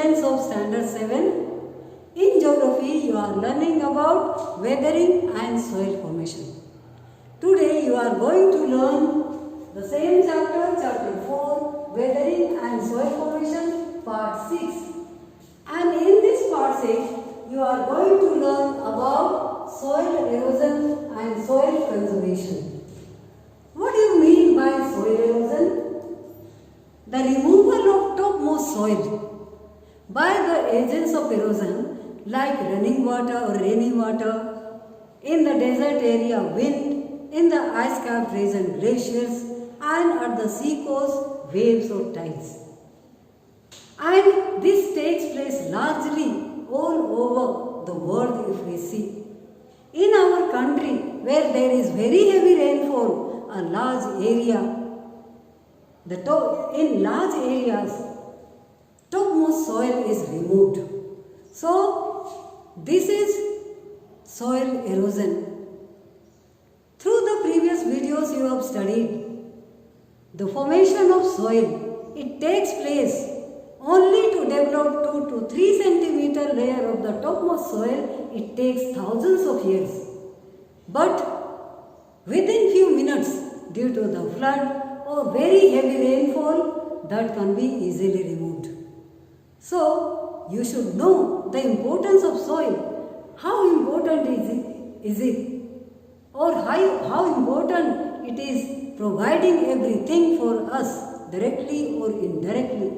students of Standard 7. In Geography, you are learning about weathering and soil formation. Today, you are going to learn the same chapter, chapter 4, weathering and soil formation, part 6. And in this part 6, you are going to learn about soil erosion and soil conservation. What do you mean by soil erosion? The removal of topmost soil by the agents of erosion like running water or rainy water, in the desert area wind, in the ice-capped region glaciers, and at the sea coast waves or tides. And this takes place largely all over the world if we see. In our country where there is very heavy rainfall, a large area, in large areas, topmost soil is removed. So, this is soil erosion. Through the previous videos you have studied, the formation of soil, it takes place only to develop 2 to 3 centimeter layer of the topmost soil, it takes thousands of years. But within few minutes, due to the flood or very heavy rainfall, that can be easily removed. So, you should know the importance of soil. How important is it? Or how important it is providing everything for us, directly or indirectly.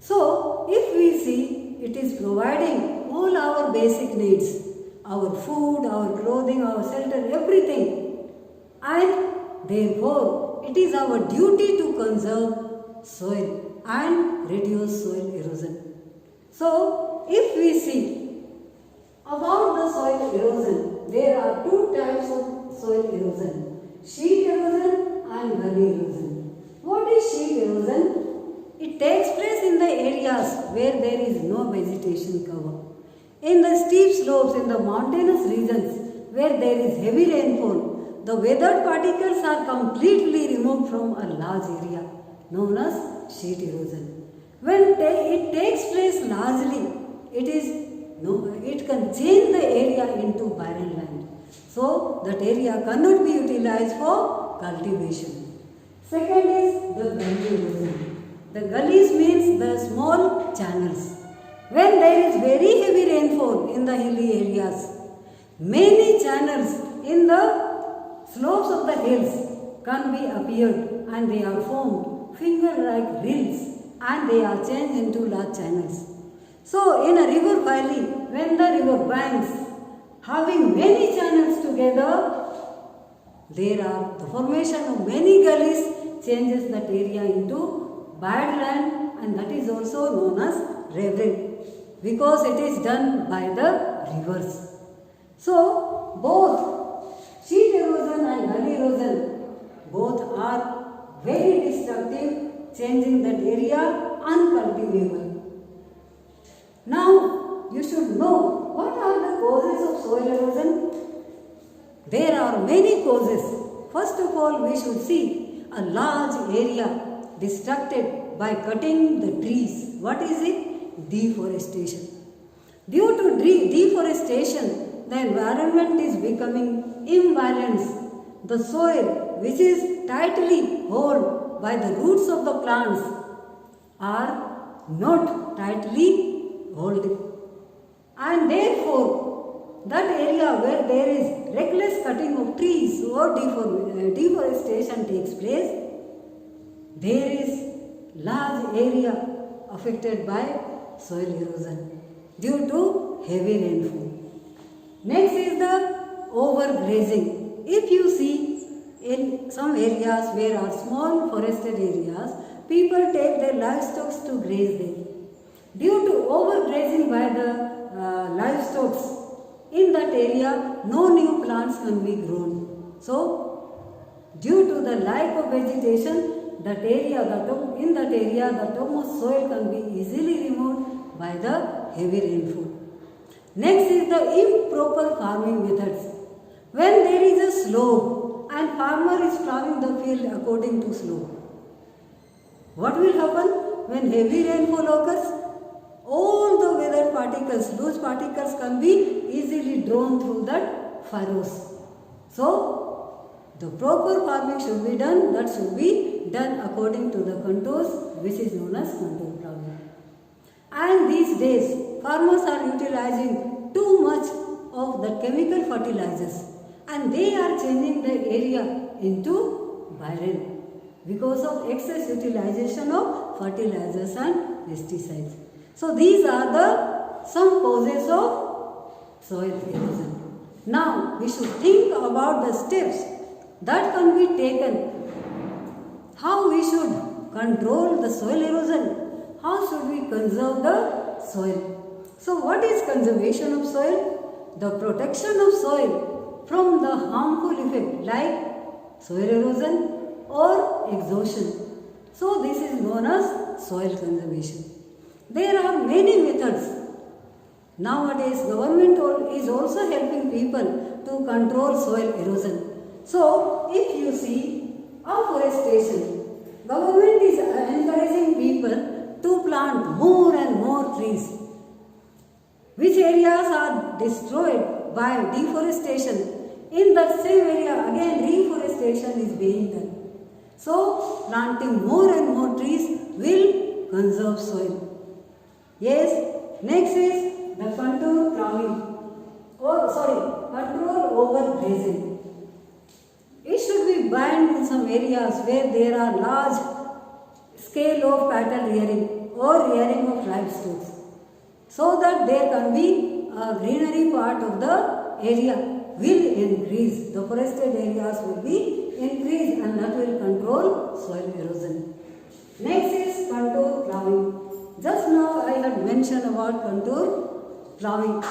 So, if we see, it is providing all our basic needs, our food, our clothing, our shelter, everything. And therefore, it is our duty to conserve soil and reduce soil erosion. So, if we see about the soil erosion, there are 2 types of soil erosion, sheet erosion and gully erosion. What is sheet erosion? It takes place in the areas where there is no vegetation cover. In the steep slopes, in the mountainous regions where there is heavy rainfall, the weathered particles are completely removed from a large area known as sheet erosion. When it takes place largely, it can change the area into barren land. So that area cannot be utilized for cultivation. Second is the gully erosion. The gullies means the small channels. When there is very heavy rainfall in the hilly areas, many channels in the slopes of the hills can be appeared and they are formed finger-like rills and they are changed into large channels. So, in a river valley, when the river banks having many channels together, there are the formation of many gullies changes that area into bad land, and that is also known as ravine because it is done by the rivers. So, both sheet erosion and gully erosion, both are very destructive, changing that area uncultivable. Now, you should know what are the causes of soil erosion. There are many causes. First of all, we should see a large area destructed by cutting the trees. What is it? Deforestation. Due to deforestation, the environment is becoming imbalanced. The soil, which is tightly held by the roots of the plants, are not tightly held. And therefore, that area where there is reckless cutting of trees or deforestation takes place, there is large area affected by soil erosion due to heavy rainfall. Next is the overgrazing. If you see in some areas where are small forested areas, people take their livestock to graze there. Due to overgrazing by the livestock in that area, no new plants can be grown. So, due to the lack of vegetation, in that area, the topmost soil can be easily removed by the heavy rainfall. Next is the improper farming methods. When there is a slope and farmer is plowing the field according to slope, what will happen when heavy rainfall occurs? all the weather particles, loose particles can be easily drawn through that furrows. So, the proper farming should be done, that should be done according to the contours, which is known as contour plowing. And these days, farmers are utilizing too much of the chemical fertilizers, and they are changing the area into barren because of excess utilization of fertilizers and pesticides. So these are the some causes of soil erosion. Now we should think about the steps that can be taken. How we should control the soil erosion? How should we conserve the soil? So what is conservation of soil? The protection of soil from the harmful effect like soil erosion or exhaustion. So this is known as soil conservation. There are many methods. Nowadays government is also helping people to control soil erosion. So if you see afforestation, government is encouraging people to plant more and more trees. Which areas are destroyed by deforestation, in that same area again reforestation is being done. So planting more and more trees will conserve soil. Yes, next is the contour plowing. Control over grazing. It should be banned in some areas where there are large scale of cattle rearing or rearing of livestock, so that there can be a greenery part of the area will increase. The forested areas will be increased and that will control soil erosion. Next is contour plowing. Just now I had mentioned about contour plowing.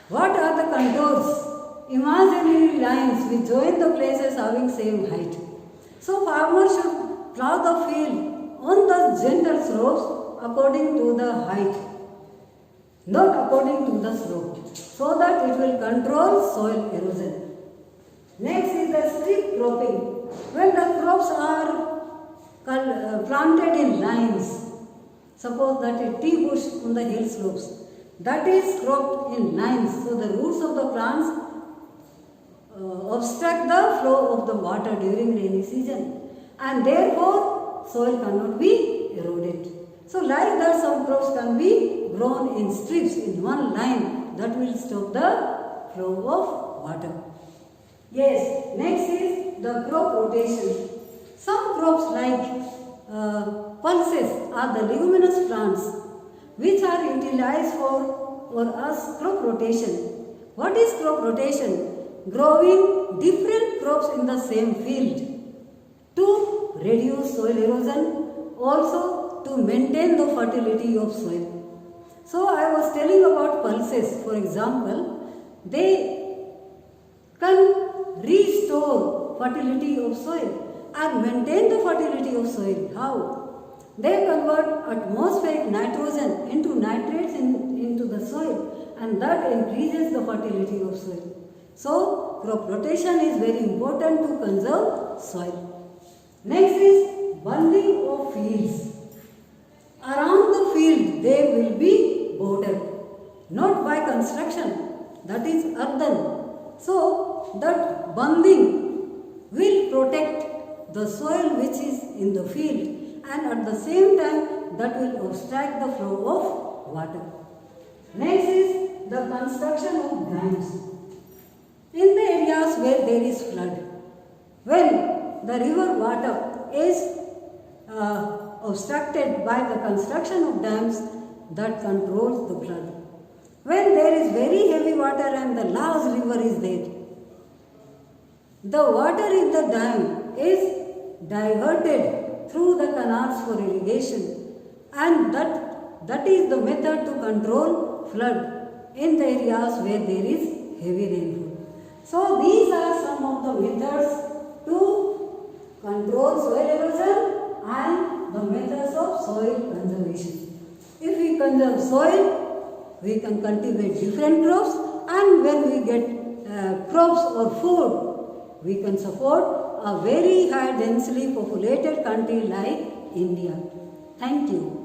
What are the contours? Imaginary lines which join the places having same height. So farmers should plow the field on the gentle slopes according to the height, not according to the slope, so that it will control soil erosion. Next is the strip cropping. When the crops are planted in lines, suppose that a tea bush on the hill slopes, that is cropped in lines, so the roots of the plants obstruct the flow of the water during rainy season, and therefore soil cannot be eroded. So like that, some crops can be grown in strips in one line, that will stop the flow of water. Yes, next is the crop rotation. Some crops like pulses are the leguminous plants which are utilized for us crop rotation. What is crop rotation? Growing different crops in the same field to reduce soil erosion, also to maintain the fertility of soil. So I was telling about pulses. For example, they can restore fertility of soil and maintain the fertility of soil. How? They convert atmospheric nitrogen into nitrates into the soil, and that increases the fertility of soil. So crop rotation is very important to conserve soil. Next is bundling of fields. Around the field they will be bordered, not by construction, that is earthen. So that bundling will protect the soil which is in the field, and at the same time that will obstruct the flow of water. Next is the construction of dams. In the areas where there is flood, when the river water is obstructed by the construction of dams, that controls the flood. When there is very heavy water and the large river is there, the water in the dam is diverted through the canals for irrigation, and that is the method to control flood in the areas where there is heavy rainfall. So these are some of the methods to control soil erosion and the methods of soil conservation. If we conserve soil, we can cultivate different crops, and when we get crops or food, we can support a very high densely populated country like India. Thank you.